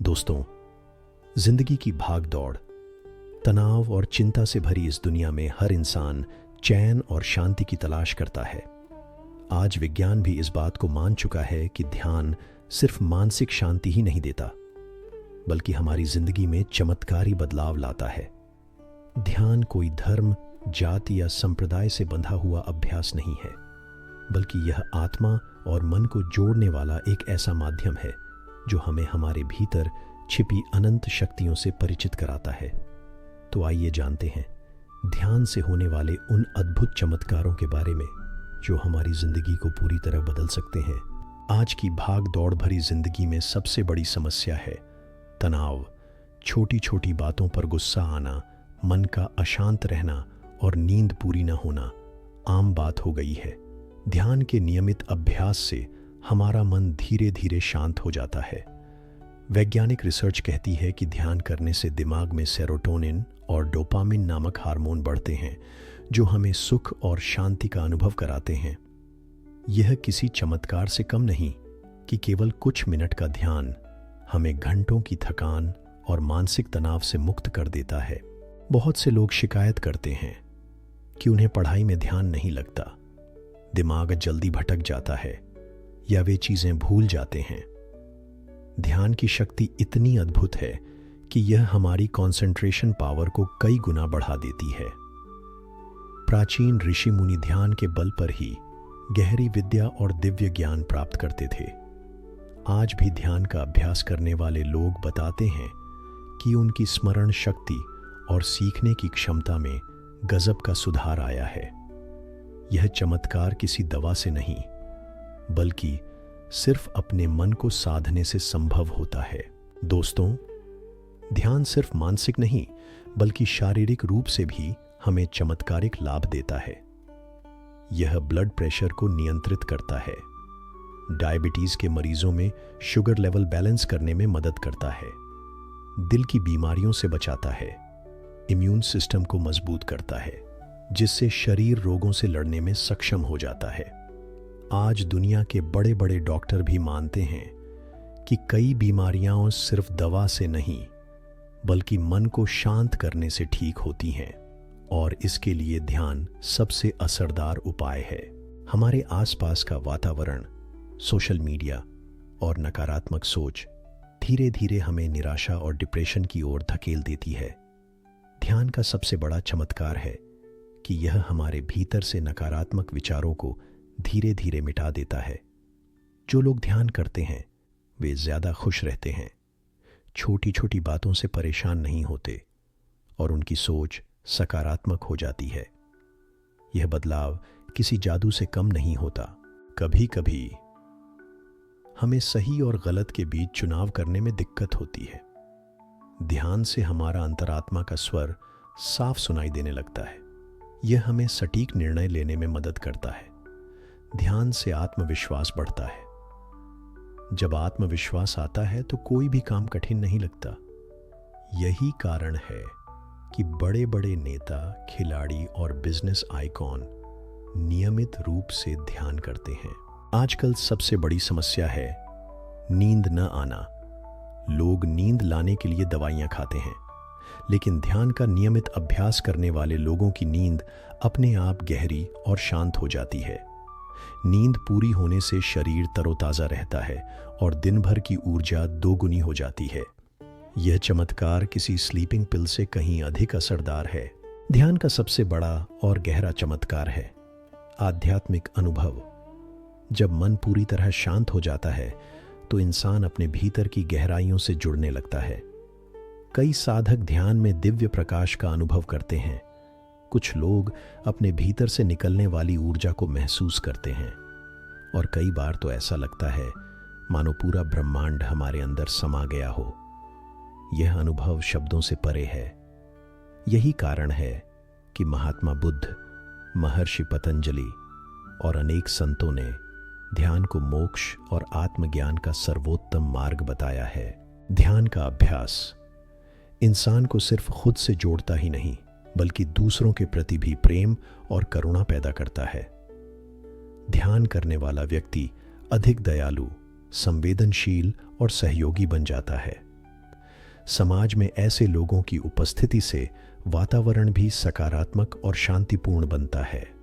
दोस्तों, जिंदगी की भाग दौड़, तनाव और चिंता से भरी इस दुनिया में हर इंसान चैन और शांति की तलाश करता है। आज विज्ञान भी इस बात को मान चुका है कि ध्यान सिर्फ मानसिक शांति ही नहीं देता, बल्कि हमारी जिंदगी में चमत्कारी बदलाव लाता है। ध्यान कोई धर्म, जाति या संप्रदाय से बंधा हुआ अभ्यास नहीं है, बल्कि यह आत्मा और मन को जोड़ने वाला एक ऐसा माध्यम है जो हमें हमारे भीतर छिपी अनंत शक्तियों से परिचित कराता है। तो आइए जानते हैं ध्यान से होने वाले उन अद्भुत चमत्कारों के बारे में जो हमारी जिंदगी को पूरी तरह बदल सकते हैं। आज की भाग दौड़ भरी जिंदगी में सबसे बड़ी समस्या है तनाव। छोटी छोटी बातों पर गुस्सा आना, मन का अशांत रहना और नींद पूरी न होना आम बात हो गई है। ध्यान के नियमित अभ्यास से हमारा मन धीरे धीरे शांत हो जाता है। वैज्ञानिक रिसर्च कहती है कि ध्यान करने से दिमाग में सेरोटोनिन और डोपामिन नामक हार्मोन बढ़ते हैं, जो हमें सुख और शांति का अनुभव कराते हैं। यह किसी चमत्कार से कम नहीं कि केवल कुछ मिनट का ध्यान हमें घंटों की थकान और मानसिक तनाव से मुक्त कर देता है। बहुत से लोग शिकायत करते हैं कि उन्हें पढ़ाई में ध्यान नहीं लगता, दिमाग जल्दी भटक जाता है या वे चीजें भूल जाते हैं। ध्यान की शक्ति इतनी अद्भुत है कि यह हमारी कंसंट्रेशन पावर को कई गुना बढ़ा देती है। प्राचीन ऋषि मुनि ध्यान के बल पर ही गहरी विद्या और दिव्य ज्ञान प्राप्त करते थे। आज भी ध्यान का अभ्यास करने वाले लोग बताते हैं कि उनकी स्मरण शक्ति और सीखने की क्षमता में गजब का सुधार आया है। यह चमत्कार किसी दवा से नहीं, बल्कि सिर्फ अपने मन को साधने से संभव होता है। दोस्तों, ध्यान सिर्फ मानसिक नहीं, बल्कि शारीरिक रूप से भी हमें चमत्कारिक लाभ देता है। यह ब्लड प्रेशर को नियंत्रित करता है, डायबिटीज के मरीजों में शुगर लेवल बैलेंस करने में मदद करता है, दिल की बीमारियों से बचाता है, इम्यून सिस्टम को मजबूत करता है, जिससे शरीर रोगों से लड़ने में सक्षम हो जाता है। आज दुनिया के बड़े बड़े डॉक्टर भी मानते हैं कि कई बीमारियां सिर्फ दवा से नहीं, बल्कि मन को शांत करने से ठीक होती हैं, और इसके लिए ध्यान सबसे असरदार उपाय है। हमारे आसपास का वातावरण, सोशल मीडिया और नकारात्मक सोच धीरे धीरे हमें निराशा और डिप्रेशन की ओर धकेल देती है। ध्यान का सबसे बड़ा चमत्कार है कि यह हमारे भीतर से नकारात्मक विचारों को धीरे धीरे मिटा देता है। जो लोग ध्यान करते हैं वे ज्यादा खुश रहते हैं, छोटी छोटी बातों से परेशान नहीं होते और उनकी सोच सकारात्मक हो जाती है। यह बदलाव किसी जादू से कम नहीं होता। कभी कभी हमें सही और गलत के बीच चुनाव करने में दिक्कत होती है। ध्यान से हमारा अंतरात्मा का स्वर साफ सुनाई देने लगता है। यह हमें सटीक निर्णय लेने में मदद करता है। ध्यान से आत्मविश्वास बढ़ता है। जब आत्मविश्वास आता है तो कोई भी काम कठिन नहीं लगता। यही कारण है कि बड़े बड़े नेता, खिलाड़ी और बिजनेस आइकॉन नियमित रूप से ध्यान करते हैं। आजकल सबसे बड़ी समस्या है नींद न आना। लोग नींद लाने के लिए दवाइयां खाते हैं, लेकिन ध्यान का नियमित अभ्यास करने वाले लोगों की नींद अपने आप गहरी और शांत हो जाती है। नींद पूरी होने से शरीर तरोताजा रहता है और दिन भर की ऊर्जा दोगुनी हो जाती है। यह चमत्कार किसी स्लीपिंग पिल से कहीं अधिक असरदार है। ध्यान का सबसे बड़ा और गहरा चमत्कार है आध्यात्मिक अनुभव। जब मन पूरी तरह शांत हो जाता है तो इंसान अपने भीतर की गहराइयों से जुड़ने लगता है। कई साधक ध्यान में दिव्य प्रकाश का अनुभव करते हैं। कुछ लोग अपने भीतर से निकलने वाली ऊर्जा को महसूस करते हैं, और कई बार तो ऐसा लगता है मानो पूरा ब्रह्मांड हमारे अंदर समा गया हो। यह अनुभव शब्दों से परे है। यही कारण है कि महात्मा बुद्ध, महर्षि पतंजलि और अनेक संतों ने ध्यान को मोक्ष और आत्मज्ञान का सर्वोत्तम मार्ग बताया है। ध्यान का अभ्यास इंसान को सिर्फ खुद से जोड़ता ही नहीं, बल्कि दूसरों के प्रति भी प्रेम और करुणा पैदा करता है। ध्यान करने वाला व्यक्ति अधिक दयालु, संवेदनशील और सहयोगी बन जाता है। समाज में ऐसे लोगों की उपस्थिति से वातावरण भी सकारात्मक और शांतिपूर्ण बनता है।